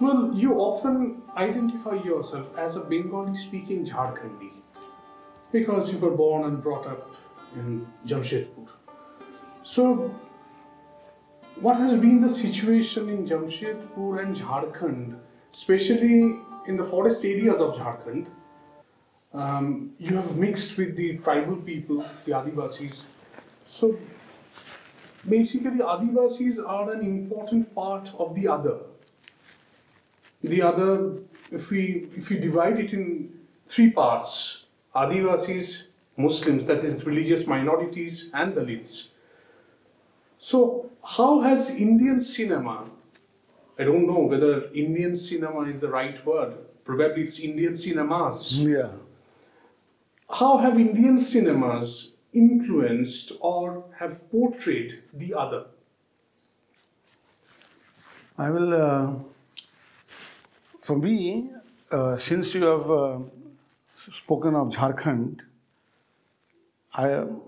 Well, you often identify yourself as a Bengali-speaking Jharkhandi because you were born and brought up in Jamshedpur. So, what has been the situation in Jamshedpur and Jharkhand, especially in the forest areas of Jharkhand? You have mixed with the tribal people, the Adivasis. So, basically, Adivasis are an important part of the other. The other, if we divide it in three parts, Adivasis, Muslims, that is religious minorities, and Dalits. So, how has Indian cinema, I don't know whether Indian cinema is the right word, probably it's Indian cinemas. Yeah. How have Indian cinemas influenced or have portrayed the other? I will, for me, since you have spoken of Jharkhand,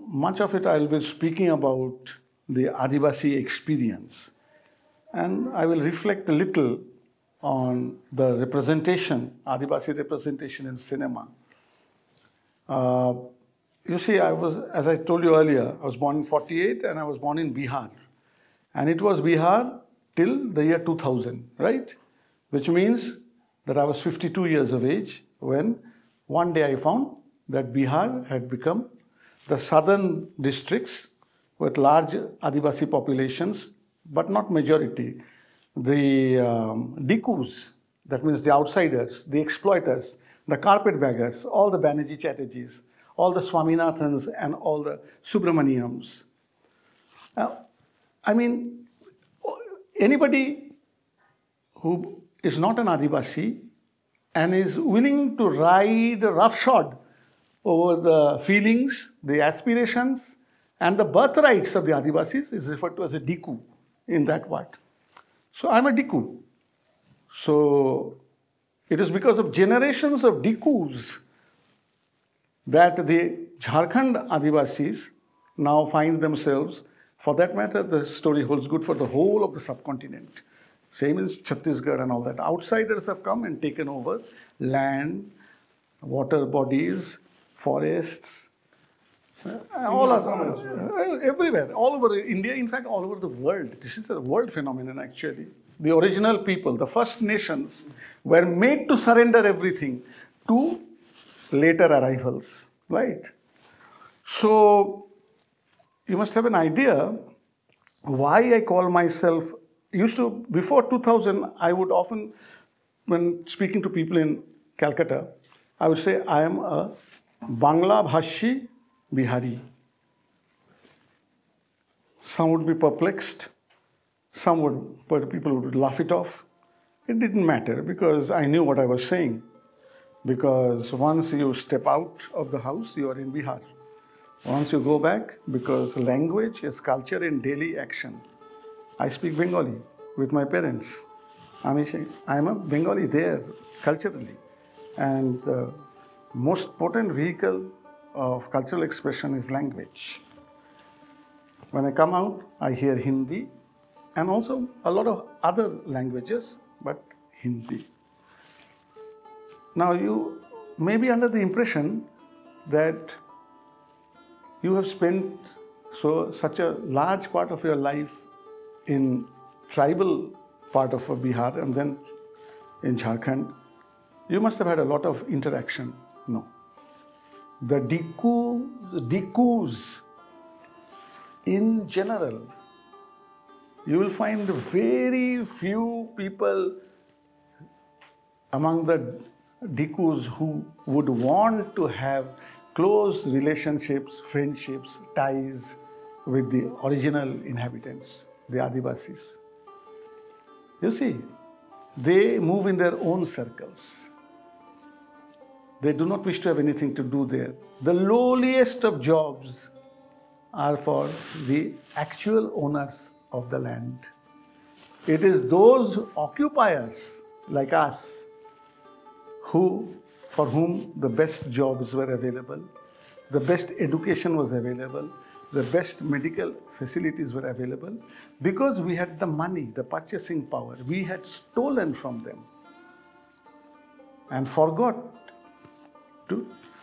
much of it I will be speaking about the Adivasi experience. And I will reflect a little on the representation, Adivasi representation in cinema. You see, as I told you earlier, I was born in 48 and I was born in Bihar. And it was Bihar till the year 2000, right? Which means that I was 52 years of age when one day I found that Bihar had become the southern districts with large Adivasi populations, but not majority. The Dikus, that means the outsiders, the exploiters, the carpetbaggers, all the Banerjee Chatterjees, all the Swaminathans and all the Subramaniams. I mean, anybody who is not an Adivasi and is willing to ride roughshod over the feelings, the aspirations, and the birthrights of the Adivasis is referred to as a Diku in that part. So I'm a Diku. So it is because of generations of Dikus that the Jharkhand Adivasis now find themselves, for that matter, the story holds good for the whole of the subcontinent. Same in Chhattisgarh and all that. Outsiders have come and taken over land, water bodies, forests, all everywhere, all over India, in fact, all over the world. This is a world phenomenon, actually. The original people, the first nations, were made to surrender everything to later arrivals, right? So, you must have an idea why I call myself, before 2000, I would often, when speaking to people in Calcutta, I would say I am a Bangla Bhashi Bihari. Some would be perplexed, people would laugh it off. It didn't matter because I knew what I was saying. Because once you step out of the house, you are in Bihar. Once you go back, because language is culture in daily action. I speak Bengali with my parents. I am a Bengali there, culturally. And the most potent vehicle of cultural expression is language. When I come out, I hear Hindi and also a lot of other languages, but Hindi. Now you may be under the impression that you have spent such a large part of your life in tribal part of Bihar and then in Jharkhand. You must have had a lot of interaction. No. The Dikus in general, you will find very few people among the Dikus who would want to have close relationships, friendships, ties with the original inhabitants, the Adivasis. You see, they move in their own circles. They do not wish to have anything to do there. The lowliest of jobs are for the actual owners of the land. It is those occupiers like us for whom the best jobs were available, the best education was available, the best medical facilities were available, because we had the money, the purchasing power. We had stolen from them and forgot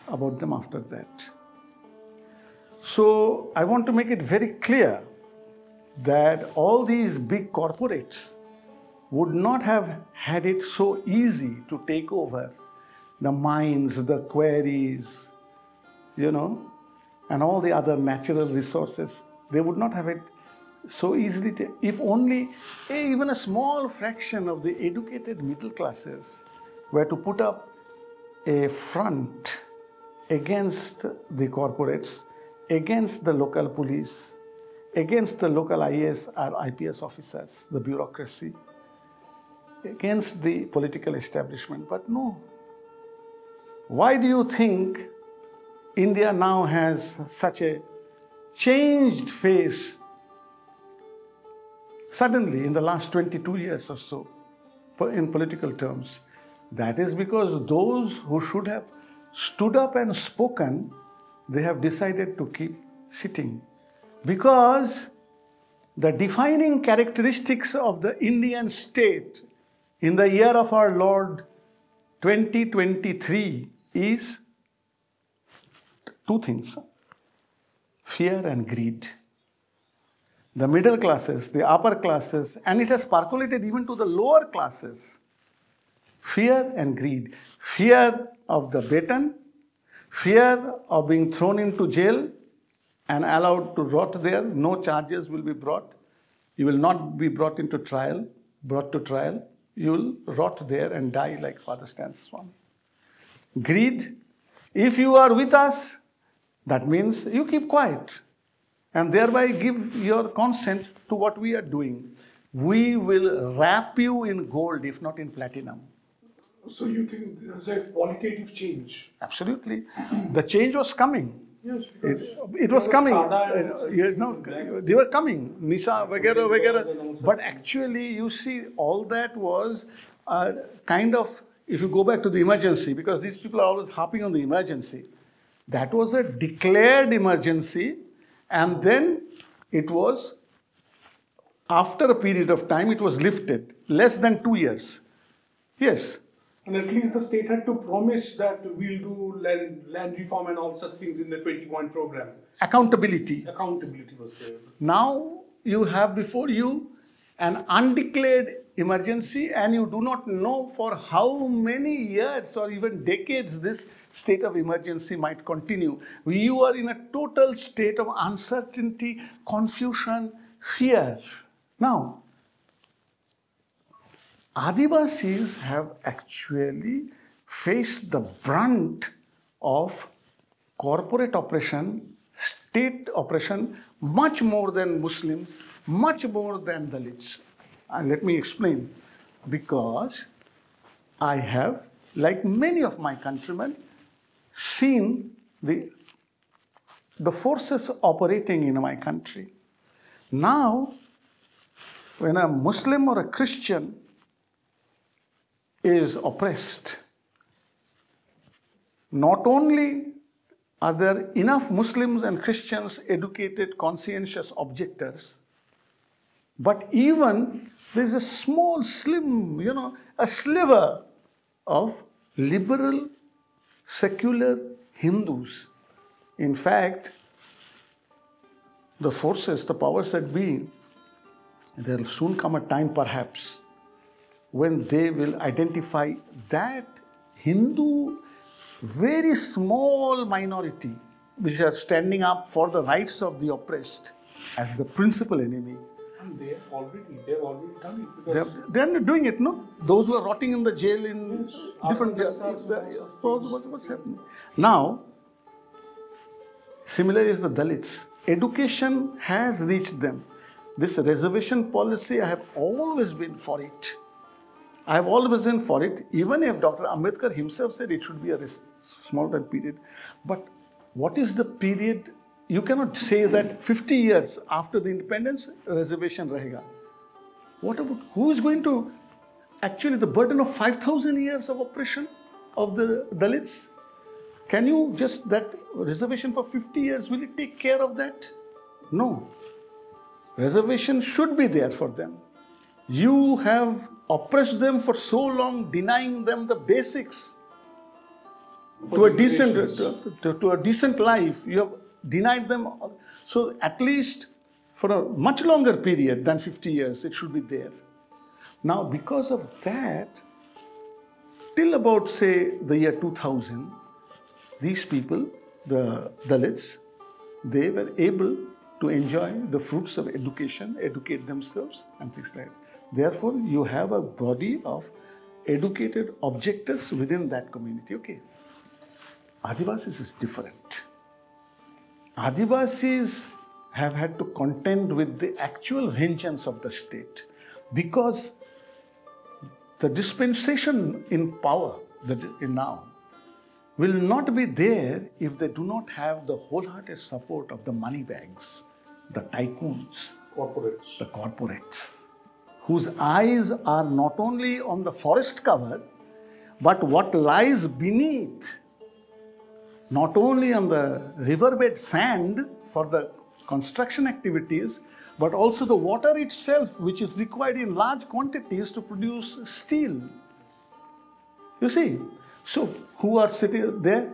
about them after that. So I want to make it very clear that all these big corporates would not have had it so easy to take over the mines, the quarries, and all the other natural resources. They would not have it so easily. If only even a small fraction of the educated middle classes were to put up a front against the corporates, against the local police, against the local IAS or IPS officers, the bureaucracy, against the political establishment. But no. Why do you think India now has such a changed face suddenly in the last 22 years or so in political terms? That is because those who should have stood up and spoken, they have decided to keep sitting. Because the defining characteristics of the Indian state in the year of our Lord 2023 is two things: fear and greed. The middle classes, the upper classes, and it has percolated even to the lower classes. Fear and greed. Fear of the baton, fear of being thrown into jail and allowed to rot there. No charges will be brought. You will not be brought to trial. You will rot there and die like Father Stan Swami. Greed. If you are with us, that means you keep quiet and thereby give your consent to what we are doing. We will wrap you in gold, if not in platinum. So you think there's a qualitative change? Absolutely. The change was coming. Yes, it was coming. They were coming. Nisa, vagara, vagara. But actually, you see, all that was kind of, if you go back to the emergency, because these people are always harping on the emergency, that was a declared emergency, and then it was, after a period of time, it was lifted. Less than 2 years. Yes. And at least the state had to promise that we'll do land reform and all such things in the 20-point program. Accountability. Accountability was there. Now you have before you an undeclared emergency, and you do not know for how many years or even decades this state of emergency might continue. You are in a total state of uncertainty, confusion, fear. Now, Adivasis have actually faced the brunt of corporate oppression, state oppression, much more than Muslims, much more than Dalits. And let me explain. Because I have, like many of my countrymen, seen the forces operating in my country. Now, when a Muslim or a Christian is oppressed, not only are there enough Muslims and Christians, educated, conscientious objectors, but even there's a small, slim, a sliver of liberal, secular Hindus. In fact, the forces, the powers that be, there will soon come a time perhaps when they will identify that Hindu, very small minority, which are standing up for the rights of the oppressed, as the principal enemy. And they've already done it. They're doing it, no? Those who are rotting in the jail in different places. What's happening? Now, similarly is the Dalits. Education has reached them. This reservation policy, I have always been for it. I have always been for it, even if Dr. Ambedkar himself said it should be a small time period. But what is the period? You cannot say that 50 years after the independence, reservation rahega. What about, who is going to, actually the burden of 5,000 years of oppression of the Dalits? Can you just, that reservation for 50 years, will it take care of that? No. Reservation should be there for them. You have oppressed them for so long, denying them the basics to a decent life. You have denied them. So at least for a much longer period than 50 years, it should be there. Now, because of that, till about, say, the year 2000, these people, the Dalits, they were able to enjoy the fruits of education, educate themselves, and things like that. Therefore, you have a body of educated objectors within that community. Okay. Adivasis is different. Adivasis have had to contend with the actual vengeance of the state because the dispensation in power now will not be there if they do not have the wholehearted support of the money bags, the tycoons, the corporates, whose eyes are not only on the forest cover, but what lies beneath, not only on the riverbed sand for the construction activities, but also the water itself, which is required in large quantities to produce steel. You see? So, who are sitting there?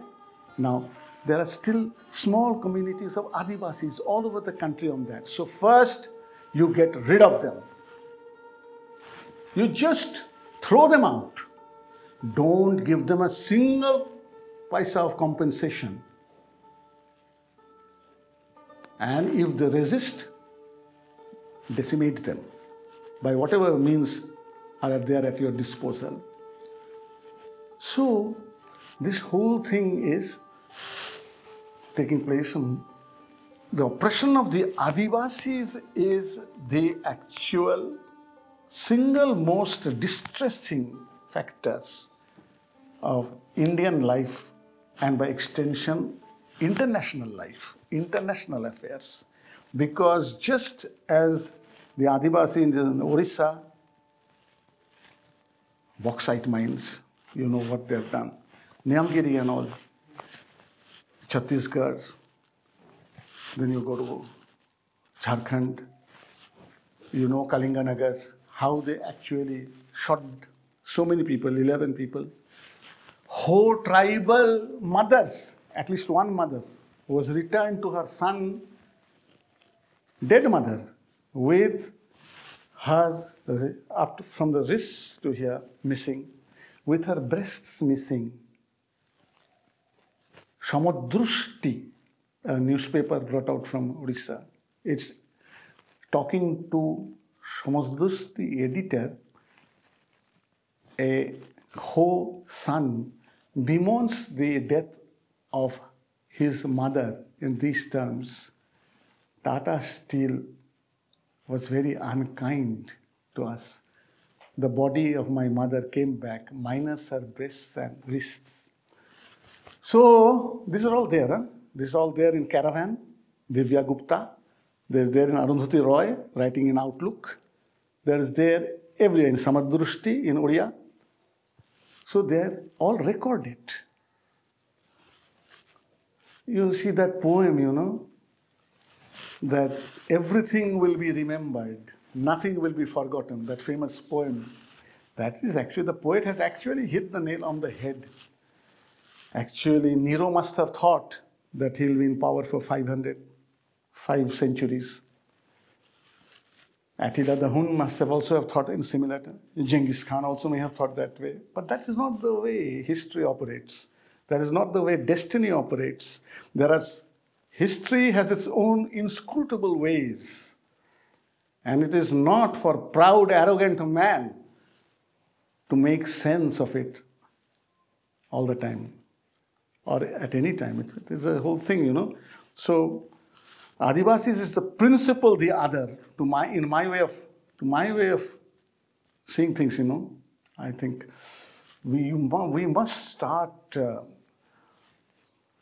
Now, there are still small communities of Adivasis all over the country on that. So, first, you get rid of them. You just throw them out. Don't give them a single paisa of compensation. And if they resist, decimate them by whatever means are there at your disposal. So, this whole thing is taking place. The oppression of the Adivasis is the actual single most distressing factor of Indian life and by extension international life, international affairs. Because just as the Adivasi in Orissa, bauxite mines, you know what they've done. Niyamgiri and all, Chhattisgarh, then you go to Jharkhand, you know Kalinganagar, how they actually shot so many people, 11 people. Whole tribal mothers, at least one mother, was returned to her son, dead mother, with her up from the wrists to here missing, with her breasts missing. Samadrushti, a newspaper brought out from Odisha, it's talking to Samadrushti editor, a son bemoans the death of his mother in these terms. Tata Steel was very unkind to us. The body of my mother came back, minus her breasts and wrists. So, these are all there. Huh? This is all there in Caravan, Divya Gupta. There's there in Arundhati Roy, writing in Outlook. There's there everywhere in Samadrushti, in Odia. So they're all recorded. You see that poem, you know, that everything will be remembered, nothing will be forgotten, that famous poem. That is actually, the poet has actually hit the nail on the head. Actually, Nero must have thought that he'll be in power for 5 centuries. Attila the Hun must have also have thought in similar terms. Genghis Khan also may have thought that way. But that is not the way history operates. That is not the way destiny operates. History has its own inscrutable ways. And it is not for proud, arrogant man to make sense of it all the time. Or at any time. It is a whole thing, you know. So, Adivasis is the principle, the other, to my way of seeing things, you know. I think we must start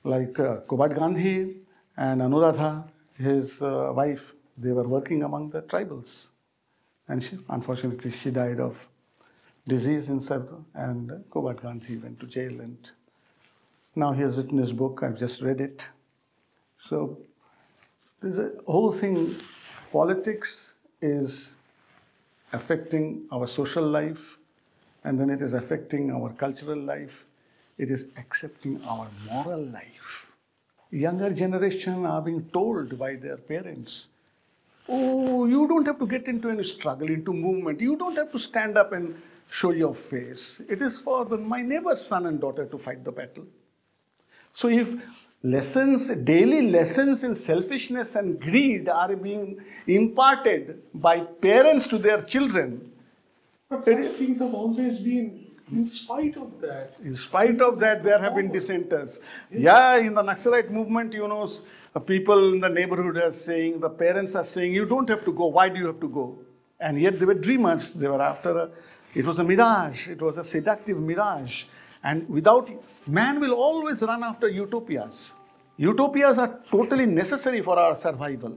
like Kobat Gandhi and Anuradha, his wife, they were working among the tribals. And unfortunately, she died of disease in Sarda, and Kobat Gandhi went to jail. And now he has written his book, I've just read it. So, There's a whole thing, politics is affecting our social life, and then it is affecting our cultural life. It is accepting our moral life. Younger generation are being told by their parents, oh, you don't have to get into any struggle, into movement. You don't have to stand up and show your face. It is for my neighbor's son and daughter to fight the battle. So if daily lessons in selfishness and greed are being imparted by parents to their children. But such things have always been, in spite of that. In spite of that, there have been dissenters. Yeah, in the Naxalite movement, people in the neighborhood are saying, the parents are saying, you don't have to go. Why do you have to go? And yet they were dreamers. They were after it was a mirage. It was a seductive mirage. And man will always run after utopias. Utopias are totally necessary for our survival.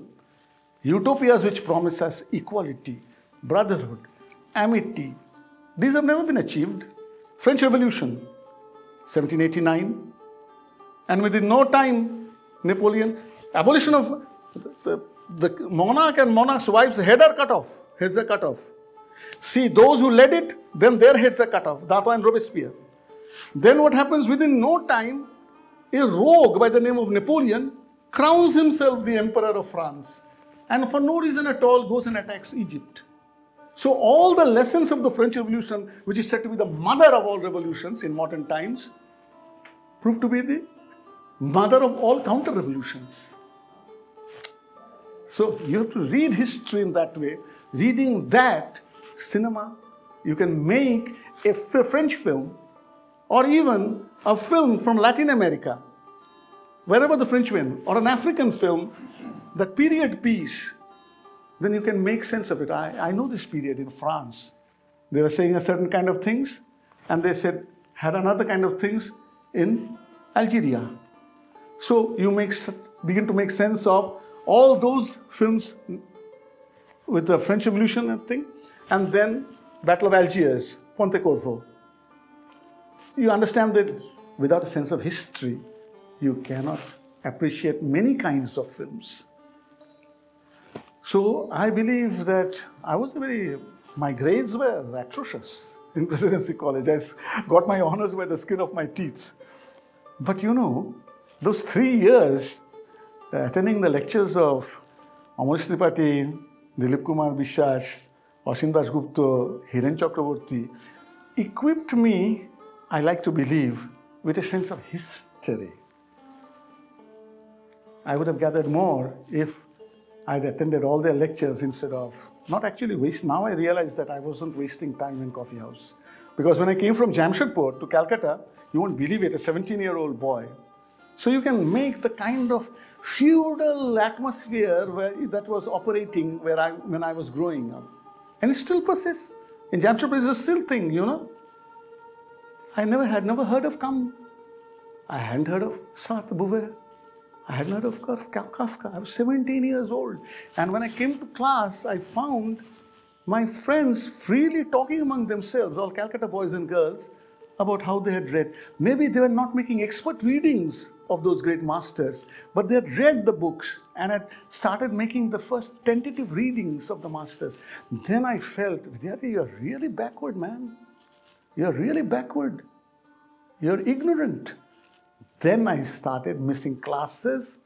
Utopias which promise us equality, brotherhood, amity. These have never been achieved. French Revolution, 1789. And within no time, Napoleon, abolition of the monarch and monarch's wives' heads are cut off. Heads are cut off. See, those who led it, then their heads are cut off. Danton and Robespierre. Then what happens within no time, a rogue by the name of Napoleon crowns himself the Emperor of France. And for no reason at all goes and attacks Egypt. So all the lessons of the French Revolution, which is said to be the mother of all revolutions in modern times, proved to be the mother of all counter-revolutions. So you have to read history in that way. Reading that, cinema, you can make a French film or even a film from Latin America, wherever the French went, or an African film, that period piece, then you can make sense of it. I know this period in France. They were saying a certain kind of things, and they had another kind of things in Algeria. So you begin to make sense of all those films with the French Revolution and thing, and then Battle of Algiers, Pontecorvo. You understand that without a sense of history, you cannot appreciate many kinds of films. So I believe that my grades were atrocious in Presidency College. I got my honors by the skin of my teeth. But those 3 years, attending the lectures of Amrish Tripathi, Dilip Kumar Bishwas, Ashwin Dasgupta, Hiren Chakraborty, equipped me, I like to believe, with a sense of history. I would have gathered more if I'd attended all their lectures instead of, not actually waste. Now I realize that I wasn't wasting time in coffee house. Because when I came from Jamshedpur to Calcutta, you won't believe it, a 17-year-old boy. So you can make the kind of feudal atmosphere that was operating when I was growing up. And it still persists. In Jamshedpur, it's a still thing, I never heard of Camus. I hadn't heard of Sartre, Beauvoir. I hadn't heard of Kafka. I was 17 years old. And when I came to class, I found my friends freely talking among themselves, all Calcutta boys and girls, about how they had read. Maybe they were not making expert readings of those great masters, but they had read the books and had started making the first tentative readings of the masters. Then I felt, Vidyarthy, you're really backward, man. You're really backward. You're ignorant. Then I started missing classes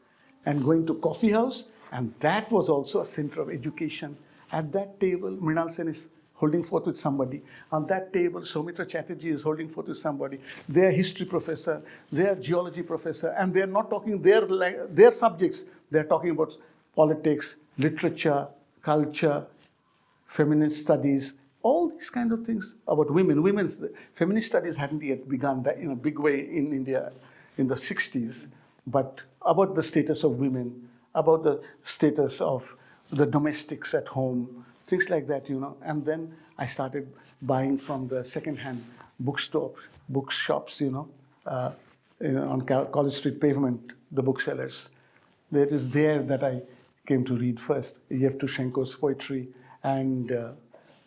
and going to coffee house, and that was also a center of education. At that table, Mrinal Sen is holding forth with somebody. On that table, Soumitra Chatterjee is holding forth with somebody. Their history professor, their geology professor, and they're not talking their subjects. They're talking about politics, literature, culture, feminist studies, all these kind of things about women. Feminist studies hadn't yet begun in a big way in India in the 60s, but about the status of women, about the status of the domestics at home, things like that, And then I started buying from the second-hand bookshops, on College Street pavement, the booksellers. It is there that I came to read first Yevtushenko's poetry and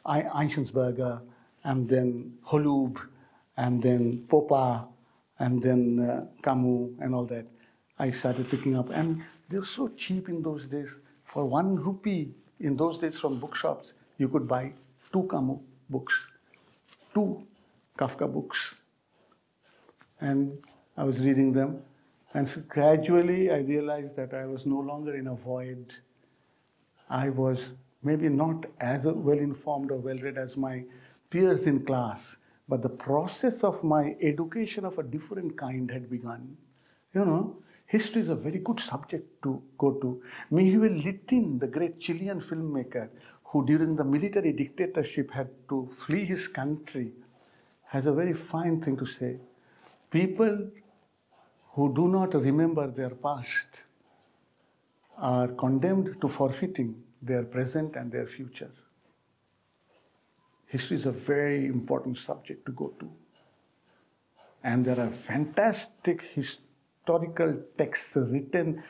Einsteinsberger, and then Holub, and then Popa, and then Camus and all that. I started picking up. And they were so cheap in those days. For 1 rupee in those days from bookshops, you could buy 2 Camus books, 2 Kafka books. And I was reading them. And so gradually I realized that I was no longer in a void. I was maybe not as well informed or well read as my peers in class, but the process of my education of a different kind had begun. You know, history is a very good subject to go to. Miguel Litin, the great Chilean filmmaker, who during the military dictatorship had to flee his country, has a very fine thing to say. People who do not remember their past are condemned to forfeiting their present and their future. History is a very important subject to go to. And there are fantastic historical texts written,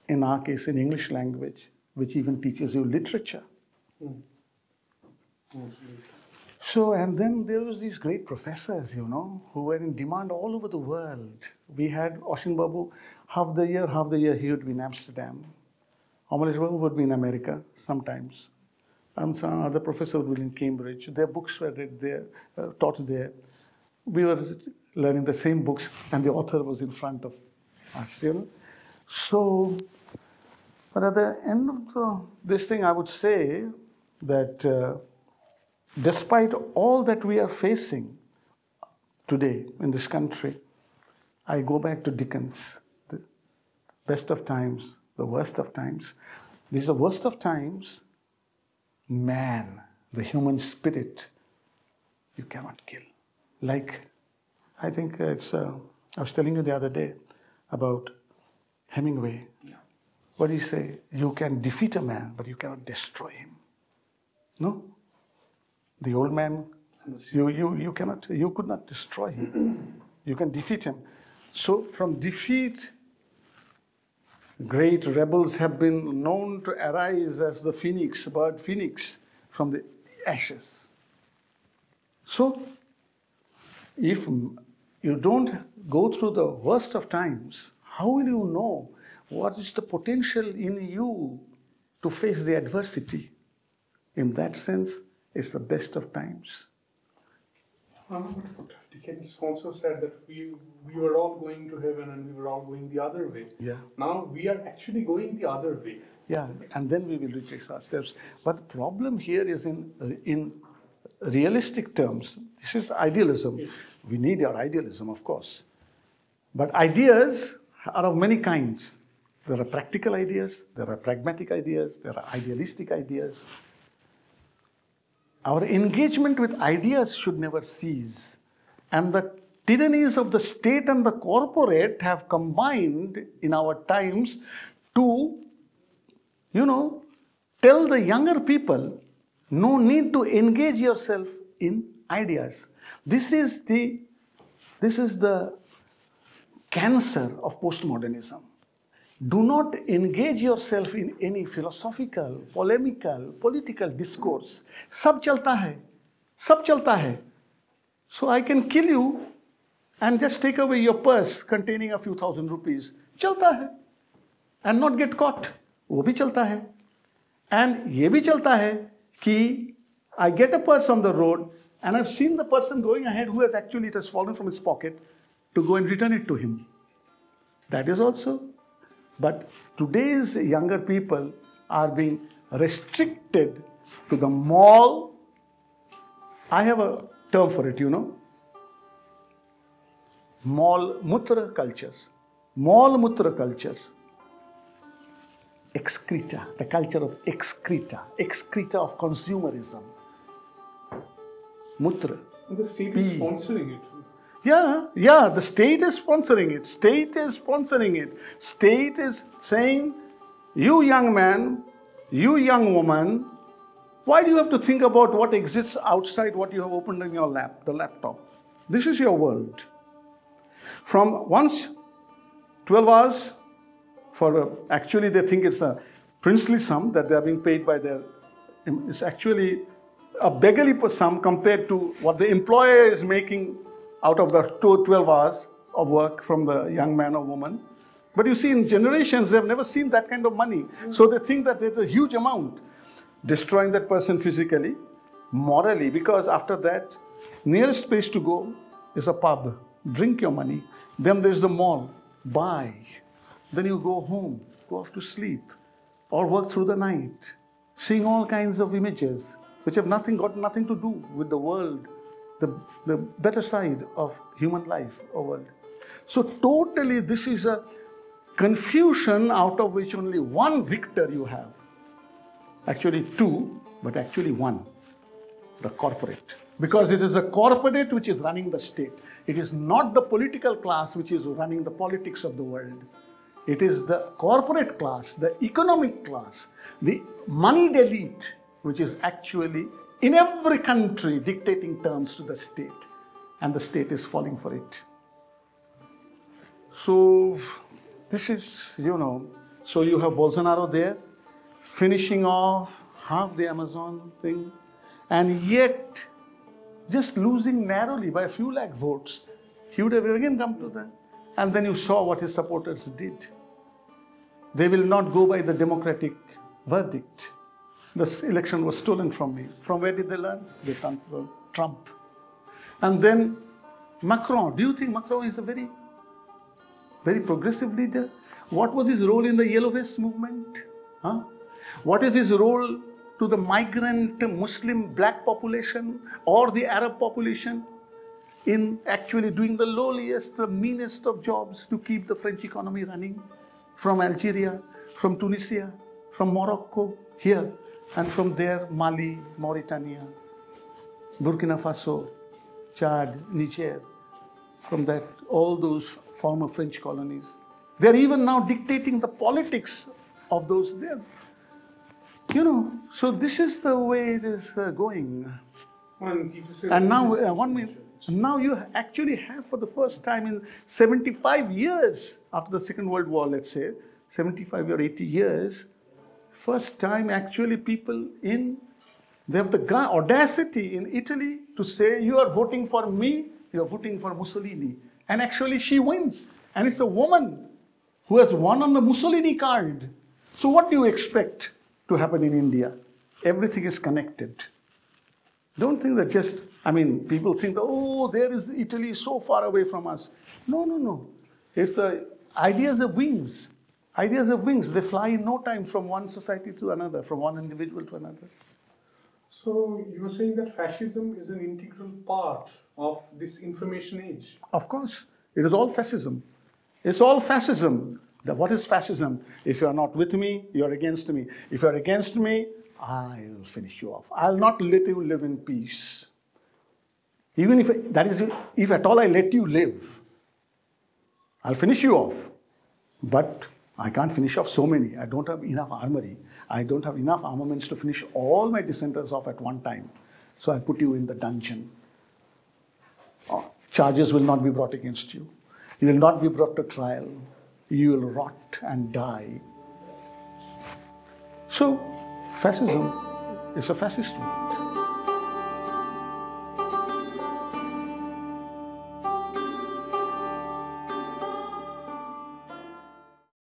in our case, in English language, which even teaches you literature. So, and then there was these great professors, you know, who were in demand all over the world. We had Oshin Babu, half the year he would be in Amsterdam. Amalesh Babu would be in America sometimes. Some other professor would be in Cambridge. Their books were read there, taught there. We were learning the same books, and the author was in front of us, you know. So, but at the end of this thing, I would say that despite all that we are facing today in this country, I go back to Dickens, the best of times, the worst of times. This is the worst of times. Man, the human spirit, you cannot kill. Like, I think it's, I was telling you the other day about Hemingway. Yeah. What did he say? You can defeat a man, but you cannot destroy him. No? The old man, you could not destroy him. You can defeat him. So from defeat, great rebels have been known to arise as the phoenix, bird phoenix, from the ashes. So, if you don't go through the worst of times, how will you know what is the potential in you to face the adversity? In that sense, it's the best of times. Dickens also said that we were all going to heaven and we were all going the other way. Yeah. Now we are actually going the other way. Yeah, and then we will retrace our steps. But the problem here is in realistic terms. This is idealism. Yes. We need our idealism, of course. But ideas are of many kinds. There are practical ideas, there are pragmatic ideas, there are idealistic ideas. Our engagement with ideas should never cease. And the tyrannies of the state and the corporate have combined in our times to, tell the younger people, no need to engage yourself in ideas. This is the cancer of postmodernism. Do not engage yourself in any philosophical, polemical, political discourse. Sab chalta hai. So I can kill you and just take away your purse containing a few thousand rupees. Chalta hai. And not get caught. वो भी चलता है. And ये भी चलता है कि I get a purse on the road and I've seen the person going ahead who has actually, it has fallen from his pocket, to go and return it to him. That is also. But today's younger people are being restricted to the mall. I have a term for it, Mall mutra cultures. Mall mutra cultures. Excreta, the culture of excreta of consumerism. Mutra. The state is sponsoring it. Yeah, the state is sponsoring it. State is saying, you young man, you young woman, why do you have to think about what exists outside what you have opened in your lap, the laptop? This is your world. From once 12 hours, actually they think it's a princely sum that they are being paid by it's actually a beggarly sum compared to what the employer is making out of the 12 hours of work from the young man or woman. But you see, in generations, they've never seen that kind of money. So they think that there's a huge amount. Destroying that person physically, morally, because after that, nearest place to go is a pub. Drink your money. Then there's the mall. Buy. Then you go home, go off to sleep, or work through the night, seeing all kinds of images which have got nothing to do with the world, the better side of human life or world. So totally this is a confusion out of which only one victor you have. Actually two, but actually one, the corporate. Because it is the corporate which is running the state. It is not the political class which is running the politics of the world. It is the corporate class, the economic class, the moneyed elite, which is actually in every country dictating terms to the state. And the state is falling for it. So this is, so you have Bolsonaro there, finishing off half the Amazon thing, and yet just losing narrowly by a few lakh votes. He would have again come to that. And then you saw what his supporters did. They will not go by the democratic verdict. This election was stolen from me. From where did they learn? They turned to Trump. And then Macron. Do you think Macron is a very, very progressive leader? What was his role in the Yellow Vest movement? Huh? What is his role to the migrant Muslim black population or the Arab population in actually doing the lowliest, the meanest of jobs to keep the French economy running? From Algeria, from Tunisia, from Morocco, here, and from there, Mali, Mauritania, Burkina Faso, Chad, Niger, from that, all those former French colonies. They're even now dictating the politics of those there. So this is the way it is going. And now, 1 minute. Now you actually have, for the first time in 75 years, after the Second World War, let's say, 75 or 80 years, first time actually people they have the audacity in Italy to say, you are voting for me, you are voting for Mussolini. And actually she wins. And it's a woman who has won on the Mussolini card. So what do you expect to happen in India? Everything is connected. Don't think that people think that, there is Italy so far away from us. No. It's the ideas of wings. Ideas of wings. They fly in no time from one society to another, from one individual to another. So you were saying that fascism is an integral part of this information age? Of course. It is all fascism. It's all fascism. What is fascism? If you are not with me, you are against me. If you are against me, I'll finish you off. I'll not let you live in peace. Even if at all I let you live, I'll finish you off. But I can't finish off so many. I don't have enough armory. I don't have enough armaments to finish all my dissenters off at one time. So I'll put you in the dungeon. Charges will not be brought against you. You will not be brought to trial. You will rot and die. So fascism is a fascist one.